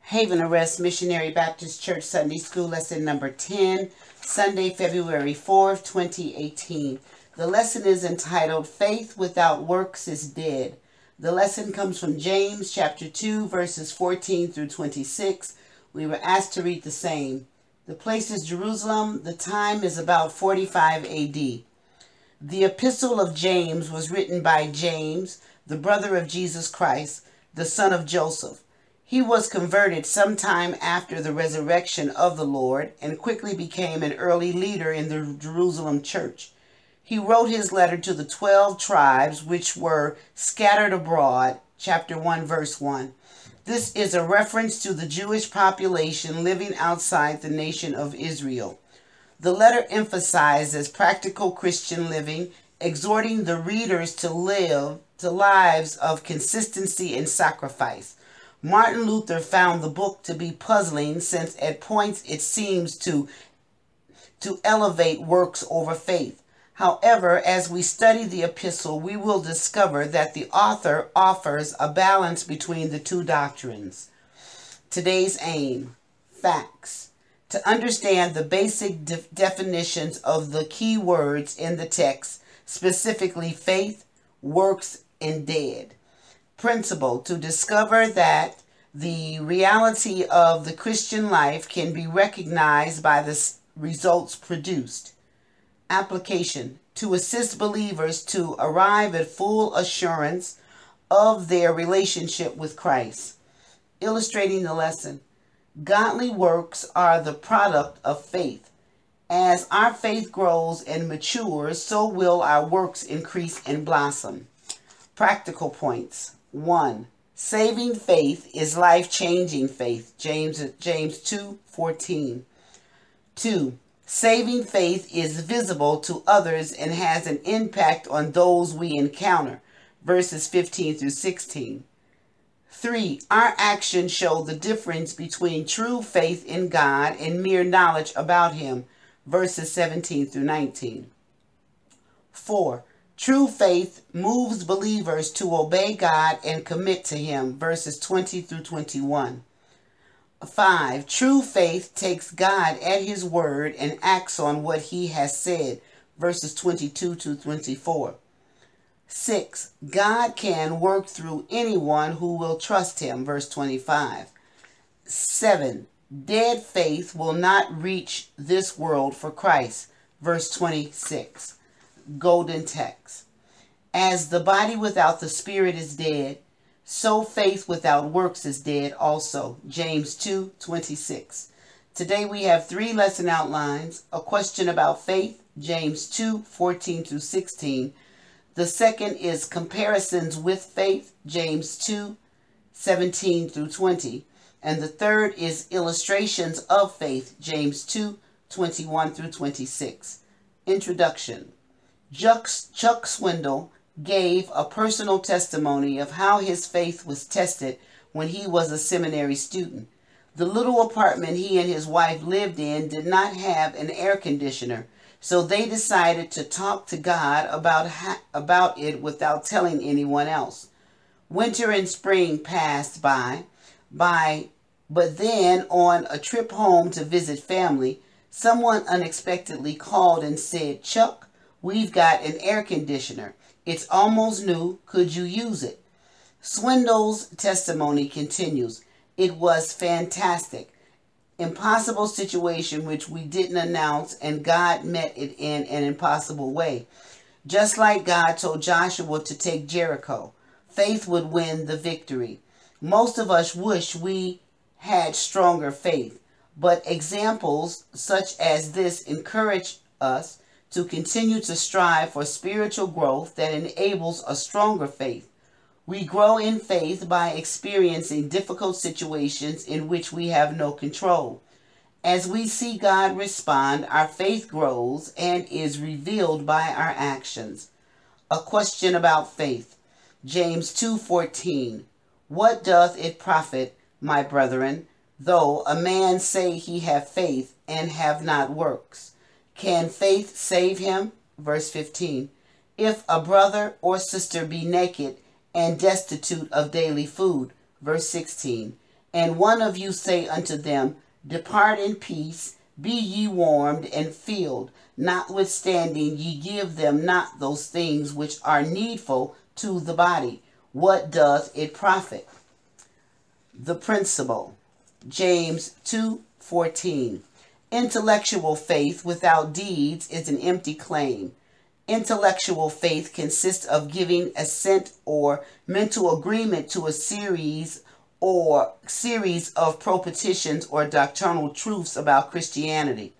Haven Arrest Missionary Baptist Church Sunday School Lesson number 10, Sunday, February 4th, 2018. The lesson is entitled, Faith Without Works is Dead. The lesson comes from James chapter 2, verses 14 through 26. We were asked to read the same. The place is Jerusalem. The time is about 45 A.D. The epistle of James was written by James, the brother of Jesus Christ, the son of Joseph. He was converted sometime after the resurrection of the Lord and quickly became an early leader in the Jerusalem church. He wrote his letter to the 12 tribes which were scattered abroad, chapter 1, verse 1. This is a reference to the Jewish population living outside the nation of Israel. The letter emphasizes practical Christian living, exhorting the readers to live lives of consistency and sacrifice. Martin Luther found the book to be puzzling since at points it seems to elevate works over faith. However, as we study the epistle, we will discover that the author offers a balance between the two doctrines. Today's aim, facts. To understand the basic definitions of the key words in the text, specifically faith, works, and dead. Principle, to discover that the reality of the Christian life can be recognized by the results produced. Application, to assist believers to arrive at full assurance of their relationship with Christ. Illustrating the lesson, godly works are the product of faith. As our faith grows and matures, so will our works increase and blossom. Practical points. 1. Saving faith is life-changing faith. James 2:14. 2. Saving faith is visible to others and has an impact on those we encounter. Verses 15 through 16. 3. Our actions show the difference between true faith in God and mere knowledge about Him. Verses 17 through 19. 4. True faith moves believers to obey God and commit to Him, verses 20 through 21. 5. True faith takes God at His word and acts on what He has said, verses 22 to 24. 6. God can work through anyone who will trust Him, verse 25. 7. Dead faith will not reach this world for Christ, verse 26. Golden text. As the body without the spirit is dead, so faith without works is dead also. James 2:26. Today we have 3 lesson outlines. A question about faith, James 2:14 through 16. The second is comparisons with faith, James 2:17 through 20. And the third is illustrations of faith, James 2:21 through 26. Introduction. Chuck Swindoll gave a personal testimony of how his faith was tested when he was a seminary student. The little apartment he and his wife lived in did not have an air conditioner, so they decided to talk to God about it without telling anyone else. Winter and spring passed by, but then on a trip home to visit family, someone unexpectedly called and said, "Chuck, we've got an air conditioner. It's almost new. Could you use it?" Swindoll's testimony continues. It was fantastic. Impossible situation which we didn't announce, and God met it in an impossible way. Just like God told Joshua to take Jericho, faith would win the victory. Most of us wish we had stronger faith, but examples such as this encourage us to continue to strive for spiritual growth that enables a stronger faith. We grow in faith by experiencing difficult situations in which we have no control. As we see God respond, our faith grows and is revealed by our actions. A question about faith. James 2:14. What doth it profit, my brethren, though a man say he have faith and have not works? Can faith save him? Verse 15. If a brother or sister be naked and destitute of daily food. Verse 16. and one of you say unto them, Depart in peace, be ye warmed and filled, notwithstanding ye give them not those things which are needful to the body, what doth it profit? The principle. James 2:14. Intellectual faith without deeds is an empty claim. Intellectual faith consists of giving assent or mental agreement to a series of propositions or doctrinal truths about Christianity.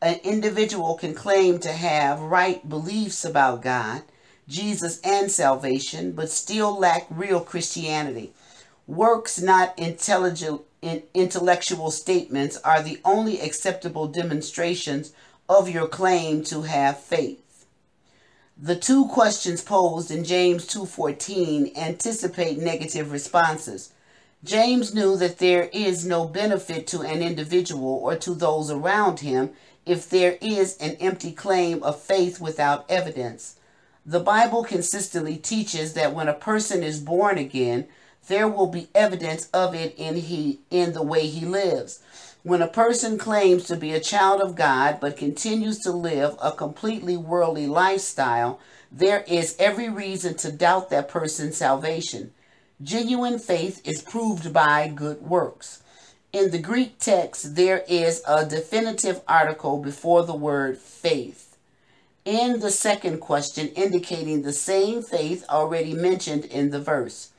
An individual can claim to have right beliefs about God, Jesus, and salvation, but still lack real Christianity. Works, not intellectual statements, are the only acceptable demonstrations of your claim to have faith. The two questions posed in James 2:14 anticipate negative responses. James knew that there is no benefit to an individual or to those around him if there is an empty claim of faith without evidence. The Bible consistently teaches that when a person is born again, there will be evidence of it in the way he lives. When a person claims to be a child of God but continues to live a completely worldly lifestyle, there is every reason to doubt that person's salvation. Genuine faith is proved by good works. In the Greek text, there is a definitive article before the word faith, in the second question, indicating the same faith already mentioned in the verse.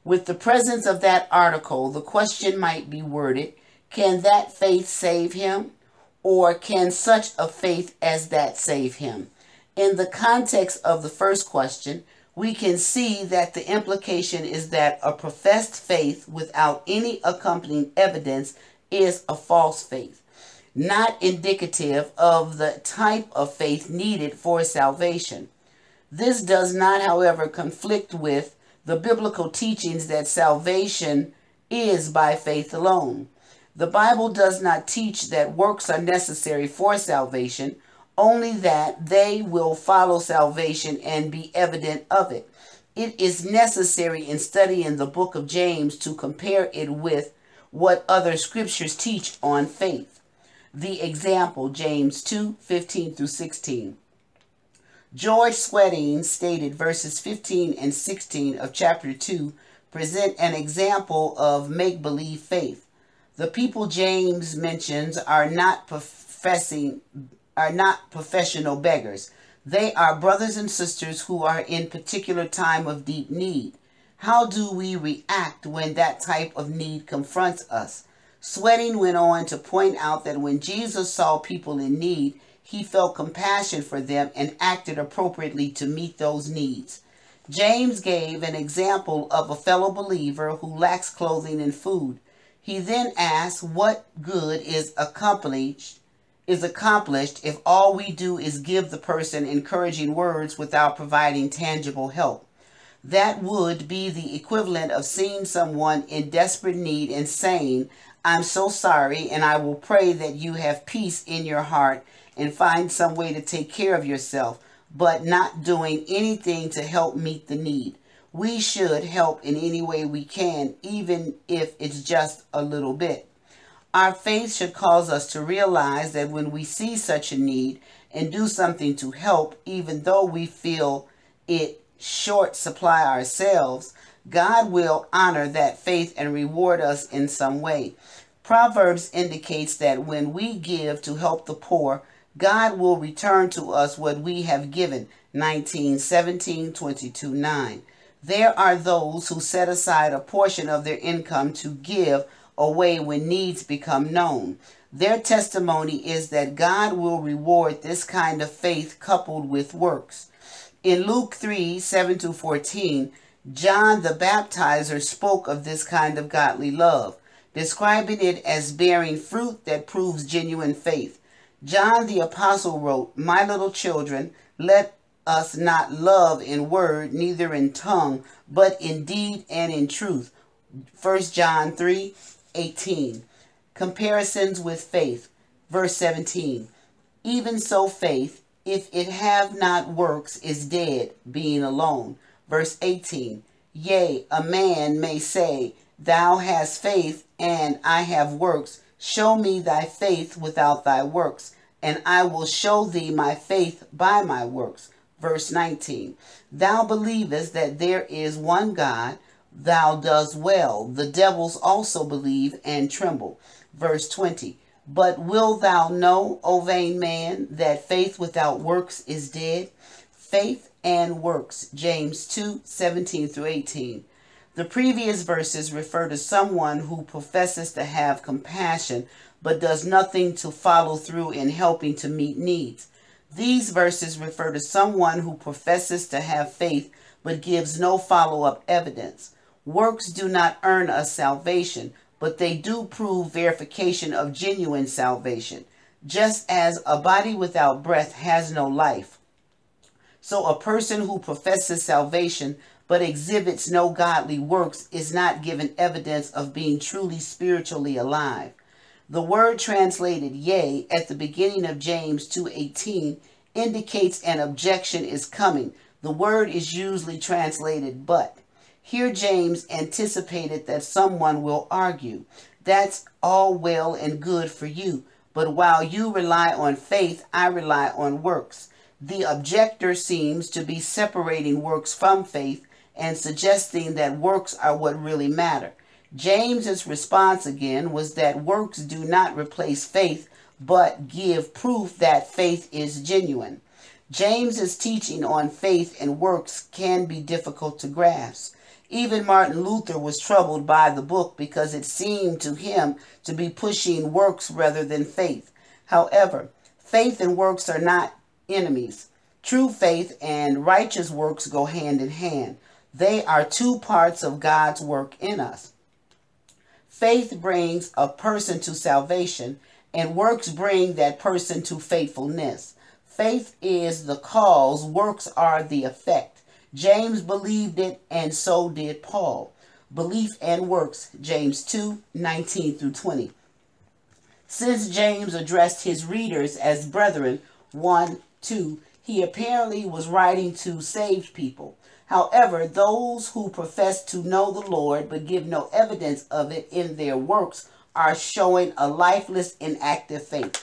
With the presence of that article, the question might be worded, can that faith save him? Or can such a faith as that save him? In the context of the first question, we can see that the implication is that a professed faith without any accompanying evidence is a false faith, not indicative of the type of faith needed for salvation. This does not, however, conflict with the biblical teachings that salvation is by faith alone. The Bible does not teach that works are necessary for salvation, only that they will follow salvation and be evident of it. It is necessary in studying the book of James to compare it with what other scriptures teach on faith. The example, James 2:15 through 16. George Sweating stated verses 15 and 16 of chapter 2 present an example of make-believe faith. The people James mentions are not professional beggars. They are brothers and sisters who are in particular time of deep need. How do we react when that type of need confronts us? Sweating went on to point out that when Jesus saw people in need, he felt compassion for them and acted appropriately to meet those needs. James gave an example of a fellow believer who lacks clothing and food. He then asked, what good is accomplished if all we do is give the person encouraging words without providing tangible help? That would be the equivalent of seeing someone in desperate need and saying, I'm so sorry, and I will pray that you have peace in your heart and find some way to take care of yourself, but not doing anything to help meet the need. We should help in any way we can, even if it's just a little bit. Our faith should cause us to realize that when we see such a need and do something to help, even though we feel it short supply ourselves, God will honor that faith and reward us in some way. Proverbs indicates that when we give to help the poor, God will return to us what we have given. 19:17-22:9. There are those who set aside a portion of their income to give away when needs become known. Their testimony is that God will reward this kind of faith coupled with works. In Luke 3:7-14, John the Baptizer spoke of this kind of godly love, describing it as bearing fruit that proves genuine faith. John the Apostle wrote, My little children, let us not love in word, neither in tongue, but in deed and in truth. 1 John 3:18. Comparisons with faith. Verse 17. Even so faith, if it have not works, is dead, being alone. Verse 18. Yea, a man may say, Thou hast faith, and I have works. Show me thy faith without thy works, and I will show thee my faith by my works. Verse 19. Thou believest that there is one God. Thou dost well. The devils also believe and tremble. Verse 20. But wilt thou know, O vain man, that faith without works is dead? Faith and works. James 2:17 through 18. The previous verses refer to someone who professes to have compassion but does nothing to follow through in helping to meet needs. These verses refer to someone who professes to have faith but gives no follow-up evidence. Works do not earn us salvation, but they do prove verification of genuine salvation. Just as a body without breath has no life, so a person who professes salvation but exhibits no godly works is not given evidence of being truly spiritually alive. The word translated yea at the beginning of James 2:18 indicates an objection is coming. The word is usually translated but. Here James anticipated that someone will argue, that's all well and good for you, but while you rely on faith, I rely on works. The objector seems to be separating works from faith and suggesting that works are what really matter. James's response again was that works do not replace faith, but give proof that faith is genuine. James's teaching on faith and works can be difficult to grasp. Even Martin Luther was troubled by the book because it seemed to him to be pushing works rather than faith. However, faith and works are not enemies. True faith and righteous works go hand in hand. They are two parts of God's work in us. Faith brings a person to salvation, and works bring that person to faithfulness. Faith is the cause, works are the effect. James believed it, and so did Paul. Belief and works, James 2:19 through 20. Since James addressed his readers as brethren, 1, 2, he apparently was writing to saved people. However, those who profess to know the Lord but give no evidence of it in their works are showing a lifeless, inactive faith.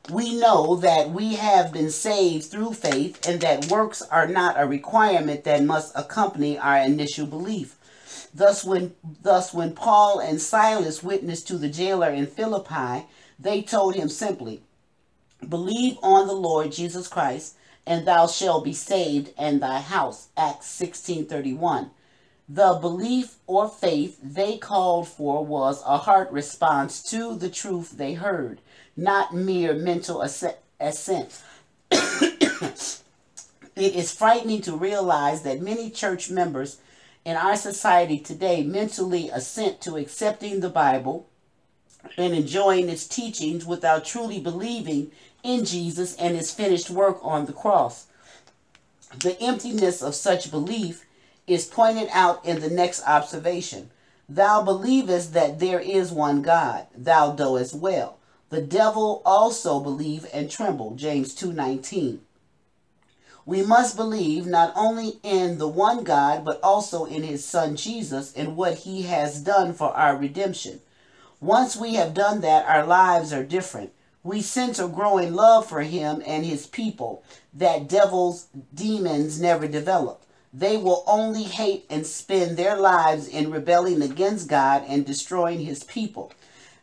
We know that we have been saved through faith and that works are not a requirement that must accompany our initial belief. Thus, when Paul and Silas witnessed to the jailer in Philippi, they told him simply, "Believe on the Lord Jesus Christ, and thou shalt be saved and thy house." Acts 16:31. The belief or faith they called for was a heart response to the truth they heard, not mere mental assent. It is frightening to realize that many church members in our society today mentally assent to accepting the Bible and enjoying its teachings without truly believing in Jesus and his finished work on the cross. The emptiness of such belief is pointed out in the next observation. Thou believest that there is one God, thou doest well. The devil also believe and tremble, James 2:19. We must believe not only in the one God, but also in his Son Jesus and what he has done for our redemption. Once we have done that, our lives are different. We sense a growing love for him and his people that demons never develop. They will only hate and spend their lives in rebelling against God and destroying his people.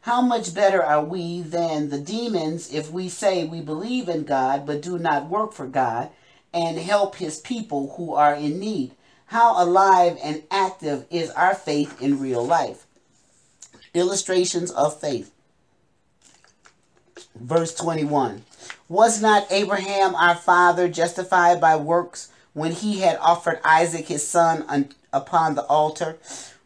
How much better are we than the demons if we say we believe in God but do not work for God and help his people who are in need? How alive and active is our faith in real life? Illustrations of faith. Verse 21. Was not Abraham our father justified by works when he had offered Isaac his son upon the altar?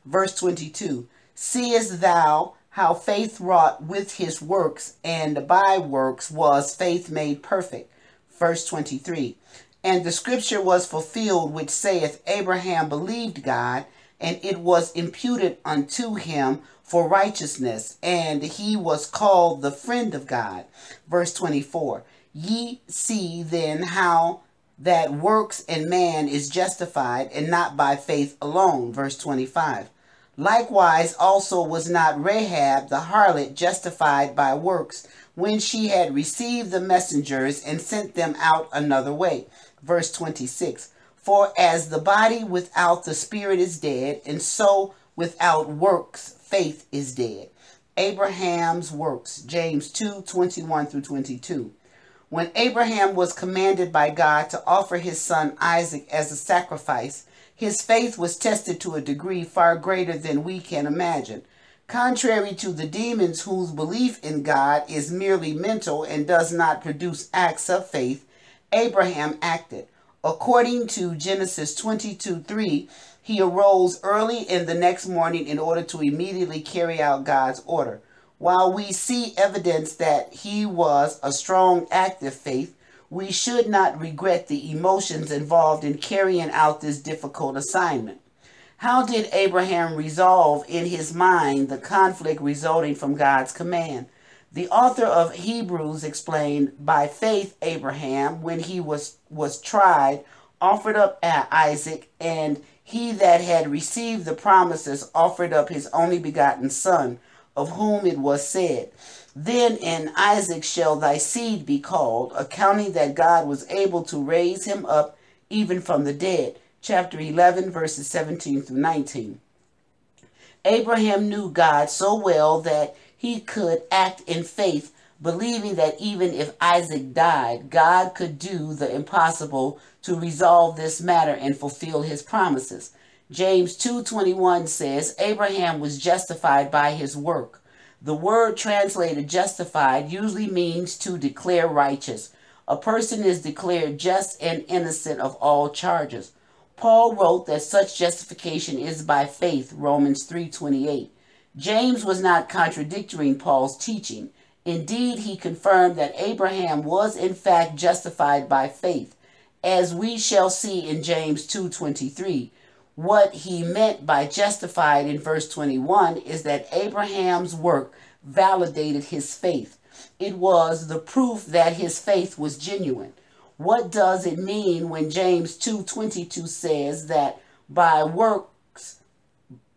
Verse 22. Seest thou how faith wrought with his works, and by works was faith made perfect? Verse 23. And the scripture was fulfilled which saith, Abraham believed God, and it was imputed unto him for righteousness, and he was called the friend of God. Verse 24. Ye see then how that works and man is justified, and not by faith alone. Verse 25. Likewise also was not Rahab the harlot justified by works, when she had received the messengers and sent them out another way. Verse 26. For as the body without the spirit is dead, and so without works faith is dead. Abraham's works. James 2:21 through 22. When Abraham was commanded by God to offer his son Isaac as a sacrifice, his faith was tested to a degree far greater than we can imagine. Contrary to the demons whose belief in God is merely mental and does not produce acts of faith, Abraham acted. According to Genesis 22:3, he arose early in the next morning in order to immediately carry out God's order. While we see evidence that he was a strong, active faith, we should not regret the emotions involved in carrying out this difficult assignment. How did Abraham resolve in his mind the conflict resulting from God's command? The author of Hebrews explained, by faith Abraham, when he was tried, offered up Isaac, and he that had received the promises offered up his only begotten son, of whom it was said, Then in Isaac shall thy seed be called, accounting that God was able to raise him up even from the dead. Chapter 11, verses 17 through 19. Abraham knew God so well that he could act in faith, believing that even if Isaac died, God could do the impossible to resolve this matter and fulfill his promises. James 2:21 says, Abraham was justified by his work. The word translated justified usually means to declare righteous. A person is declared just and innocent of all charges. Paul wrote that such justification is by faith, Romans 3:28. James was not contradicting Paul's teaching. Indeed, he confirmed that Abraham was in fact justified by faith. As we shall see in James 2:23, what he meant by justified in verse 21 is that Abraham's work validated his faith. It was the proof that his faith was genuine. What does it mean when James 2:22 says that by works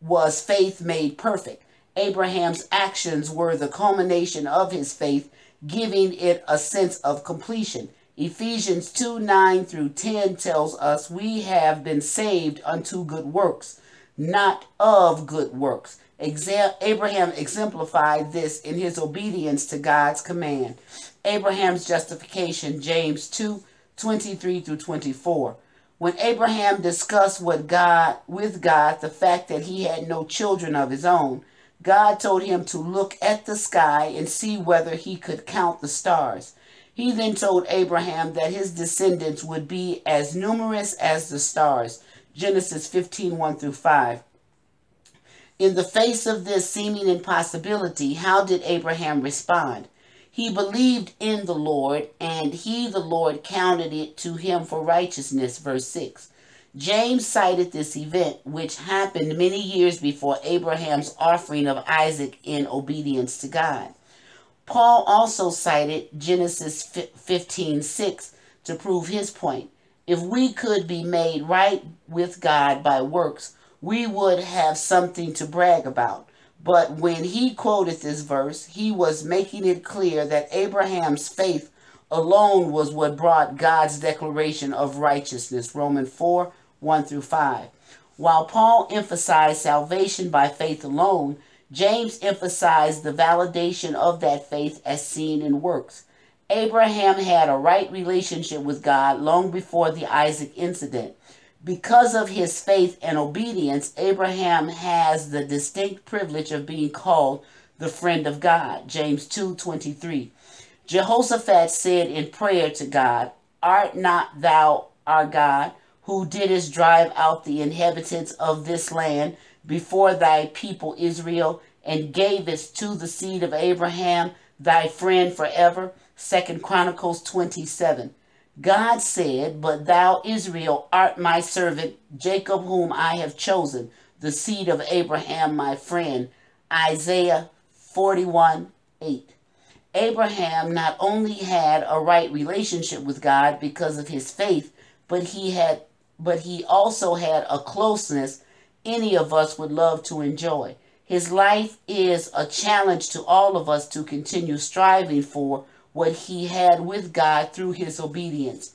was faith made perfect? Abraham's actions were the culmination of his faith, giving it a sense of completion. Ephesians 2:9 through 10 tells us we have been saved unto good works, not of good works. Abraham exemplified this in his obedience to God's command. Abraham's justification, James 2:23 through 24. When Abraham discussed with God the fact that he had no children of his own, God told him to look at the sky and see whether he could count the stars. He then told Abraham that his descendants would be as numerous as the stars. Genesis 15:1 through 5. In the face of this seeming impossibility, how did Abraham respond? He believed in the Lord, and he, the Lord, counted it to him for righteousness. Verse 6. James cited this event, which happened many years before Abraham's offering of Isaac in obedience to God. Paul also cited Genesis 15:6 to prove his point. If we could be made right with God by works, we would have something to brag about. But when he quoted this verse, he was making it clear that Abraham's faith alone was what brought God's declaration of righteousness. Romans 4:1 through 5. While Paul emphasized salvation by faith alone, James emphasized the validation of that faith as seen in works. Abraham had a right relationship with God long before the Isaac incident. Because of his faith and obedience, Abraham has the distinct privilege of being called the friend of God. James 2:23. Jehoshaphat said in prayer to God, Art not thou our God, who didst drive out the inhabitants of this land before thy people Israel, and gavest to the seed of Abraham thy friend forever? 2 Chronicles 27. God said, But thou, Israel, art my servant, Jacob whom I have chosen, the seed of Abraham my friend. Isaiah 41:8. Abraham not only had a right relationship with God because of his faith, but he also had a closeness any of us would love to enjoy. His life is a challenge to all of us to continue striving for what he had with God through his obedience.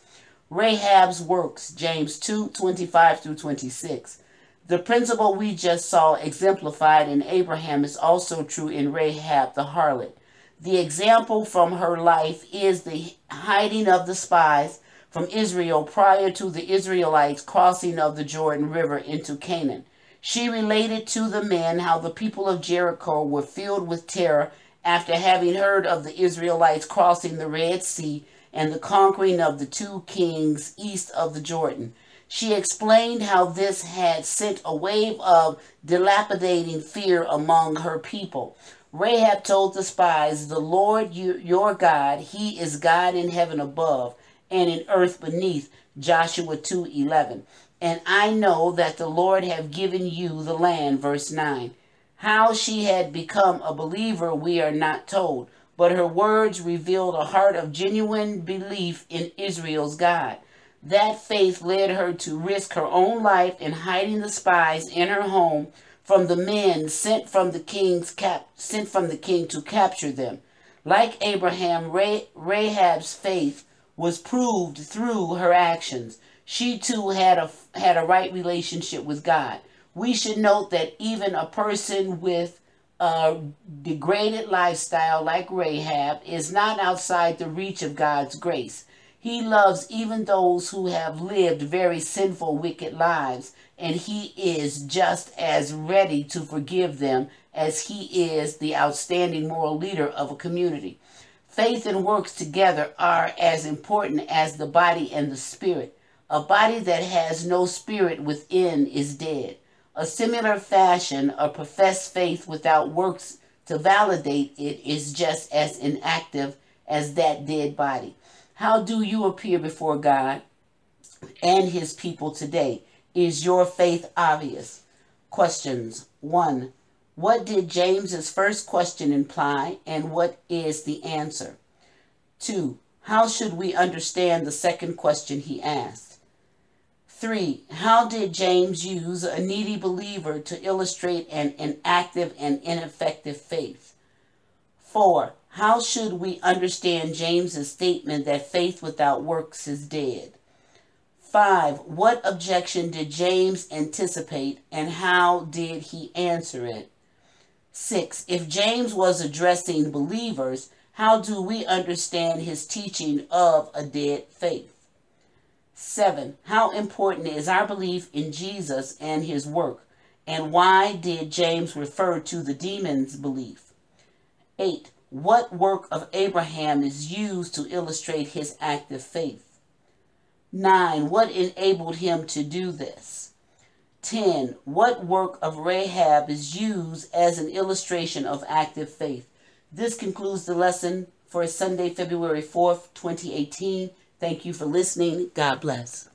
Rahab's works, James 2:25 through 26. The principle we just saw exemplified in Abraham is also true in Rahab the harlot. The example from her life is the hiding of the spies from Israel prior to the Israelites' crossing of the Jordan River into Canaan. She related to the men how the people of Jericho were filled with terror after having heard of the Israelites crossing the Red Sea and the conquering of the two kings east of the Jordan. She explained how this had sent a wave of dilapidating fear among her people. Rahab told the spies, "The Lord your God, he is God in heaven above and in earth beneath," Joshua 2:11. "And I know that the Lord have given you the land," verse 9. How she had become a believer we are not told, but her words revealed a heart of genuine belief in Israel's God. That faith led her to risk her own life in hiding the spies in her home from the men sent from the king to capture them. Like Abraham, Rahab's faith was proved through her actions. She too had a right relationship with God. We should note that even a person with a degraded lifestyle like Rahab is not outside the reach of God's grace. He loves even those who have lived very sinful, wicked lives, and he is just as ready to forgive them as he is the outstanding moral leader of a community. Faith and works together are as important as the body and the spirit. A body that has no spirit within is dead. A similar fashion, a professed faith without works to validate it is just as inactive as that dead body. How do you appear before God and his people today? Is your faith obvious? Questions. 1. What did James's first question imply, and what is the answer? 2. How should we understand the second question he asked? 3. How did James use a needy believer to illustrate an inactive and ineffective faith? 4. How should we understand James's statement that faith without works is dead? 5. What objection did James anticipate, and how did he answer it? 6. If James was addressing believers, how do we understand his teaching of a dead faith? 7. How important is our belief in Jesus and his work, and why did James refer to the demon's belief? 8. What work of Abraham is used to illustrate his active faith? 9. What enabled him to do this? 10. What work of Rahab is used as an illustration of active faith? This concludes the lesson for Sunday, February 4th, 2018. Thank you for listening. God bless.